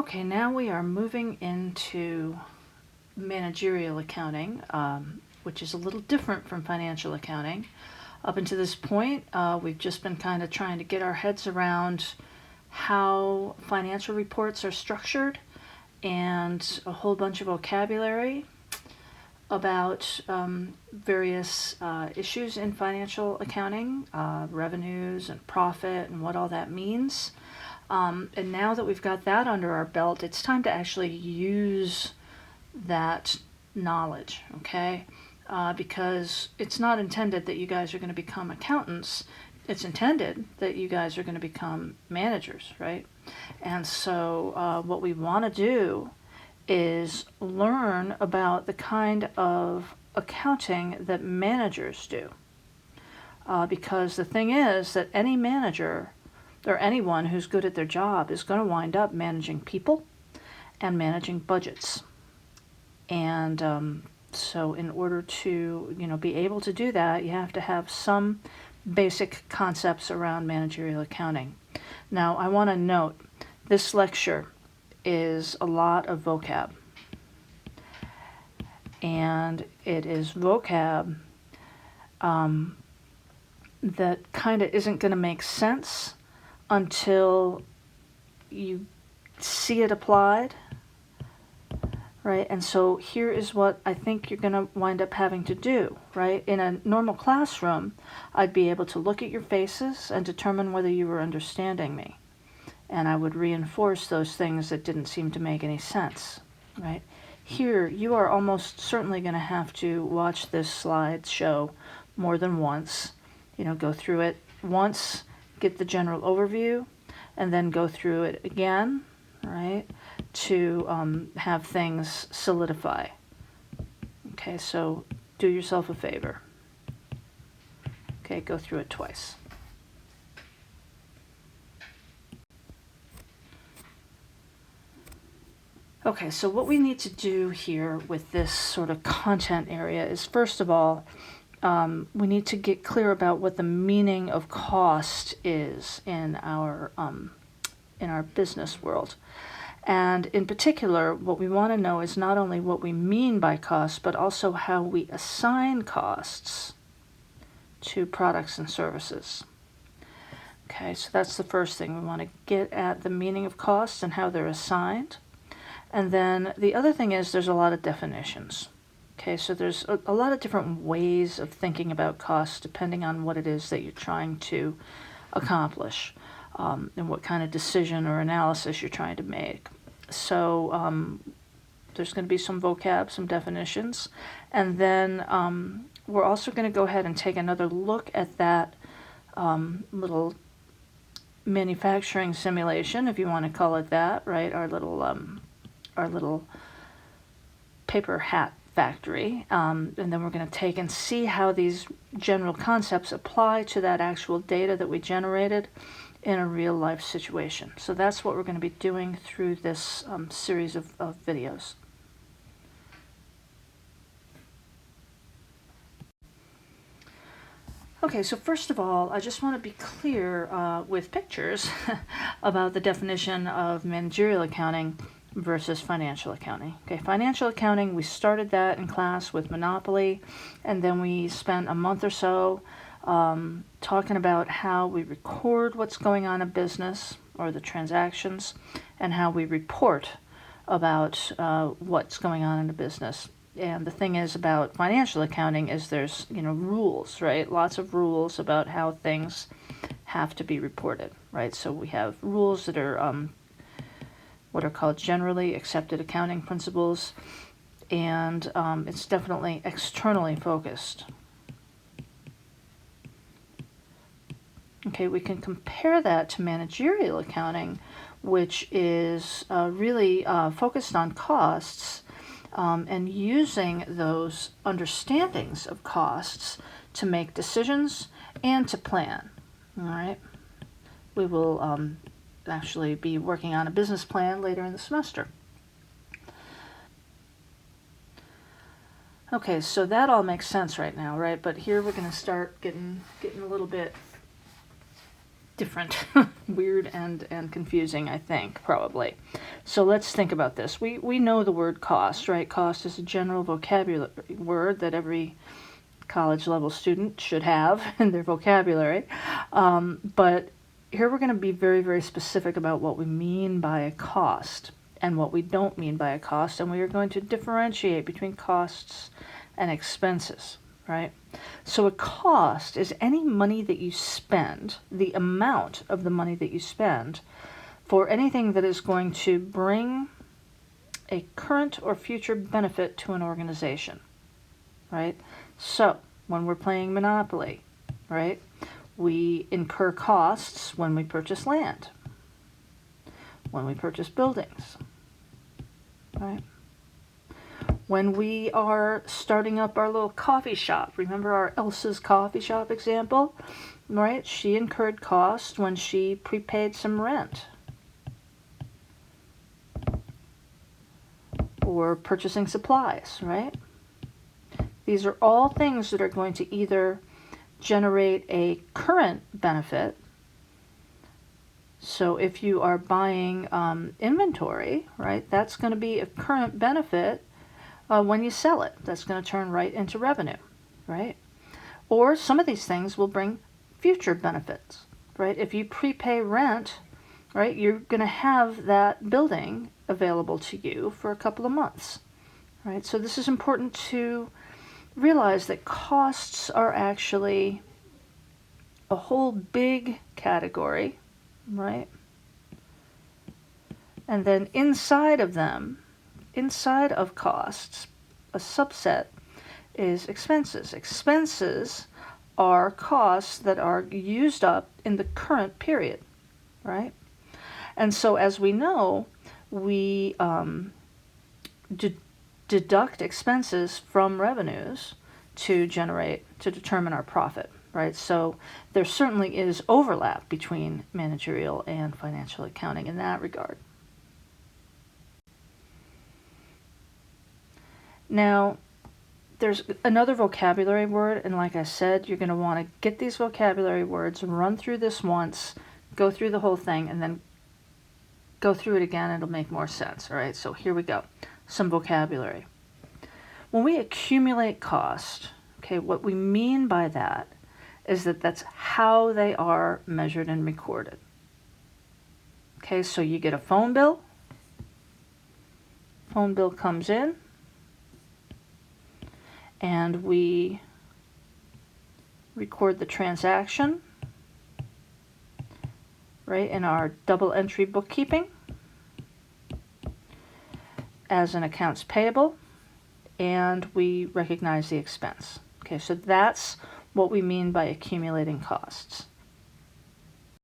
Okay, now we are moving into managerial accounting, which is a little different from financial accounting. Up until this point, we've just been kind of trying to get our heads around how financial reports are structured and a whole bunch of vocabulary about various issues in financial accounting, revenues and profit and what all that means. And now that we've got that under our belt, it's time to actually use that knowledge, okay? Because it's not intended that you guys are going to become accountants. It's intended that you guys are going to become managers, right? And so what we want to do is learn about the kind of accounting that managers do. Because the thing is that any manager or anyone who's good at their job is going to wind up managing people and managing budgets. And so in order to, be able to do that, you have to have some basic concepts around managerial accounting. Now, I want to note, this lecture is a lot of vocab. And it is vocab that kind of isn't going to make sense until you see it applied, right? And so here is what I think you're going to wind up having to do, right? In a normal classroom, I'd be able to look at your faces and determine whether you were understanding me. And I would reinforce those things that didn't seem to make any sense, right? Here, you are almost certainly going to have to watch this slideshow more than once. Go through it once, get the general overview, and then go through it again, right, to have things solidify. Okay, so do yourself a favor. Okay, go through it twice. Okay, so what we need to do here with this sort of content area is, first of all, we need to get clear about what the meaning of cost is in our business world. And in particular, what we want to know is not only what we mean by cost, but also how we assign costs to products and services. Okay, so that's the first thing. We want to get at the meaning of costs and how they're assigned. And then the other thing is there's a lot of definitions. Okay, so there's a lot of different ways of thinking about costs depending on what it is that you're trying to accomplish and what kind of decision or analysis you're trying to make. So there's going to be some vocab, some definitions, and then we're also going to go ahead and take another look at that little manufacturing simulation, if you want to call it that, right? Our little paper hat factory, and then we're going to take and see how these general concepts apply to that actual data that we generated in a real life situation. So that's what we're going to be doing through this series of videos. Okay, so first of all, I just want to be clear with pictures about the definition of managerial accounting versus financial accounting. Okay, financial accounting, we started that in class with Monopoly, and then we spent a month or so talking about how we record what's going on in business, or the transactions, and how we report about what's going on in the business. And the thing is about financial accounting is there's, rules, right? Lots of rules about how things have to be reported, right? So we have rules that are what are called generally accepted accounting principles, and it's definitely externally focused. Okay, we can compare that to managerial accounting, which is really focused on costs and using those understandings of costs to make decisions and to plan. All right, we will actually be working on a business plan later in the semester. Okay, so that all makes sense right now, right? But here we're going to start getting a little bit different, weird and confusing, I think, probably. So let's think about this. We know the word cost, right? Cost is a general vocabulary word that every college level student should have in their vocabulary. But here we're going to be very, very specific about what we mean by a cost and what we don't mean by a cost, and we are going to differentiate between costs and expenses, right? So a cost is any money that you spend, the amount of the money that you spend for anything that is going to bring a current or future benefit to an organization, right? So when we're playing Monopoly, right, we incur costs when we purchase land, when we purchase buildings, right? When we are starting up our little coffee shop, remember our Elsa's coffee shop example, right? She incurred costs when she prepaid some rent. Or purchasing supplies, right? These are all things that are going to either generate a current benefit. So if you are buying inventory, right, that's going to be a current benefit when you sell it. That's going to turn right into revenue, right? Or some of these things will bring future benefits, right? If you prepay rent, right, you're going to have that building available to you for a couple of months, right? So this is important to realize that costs are actually a whole big category, right? And then inside of them, inside of costs, a subset is expenses. Expenses are costs that are used up in the current period, right? And so as we know, we deduct expenses from revenues to determine our profit, right? So there certainly is overlap between managerial and financial accounting in that regard. Now, there's another vocabulary word, and like I said, you're going to want to get these vocabulary words, run through this once, go through the whole thing, and then go through it again. It'll make more sense, all right? So here we go. Some vocabulary. When we accumulate cost, okay, what we mean by that is that that's how they are measured and recorded. Okay, so you get a phone bill. Phone bill comes in, and we record the transaction, right, in our double entry bookkeeping as an accounts payable, and we recognize the expense. Okay, so that's what we mean by accumulating costs.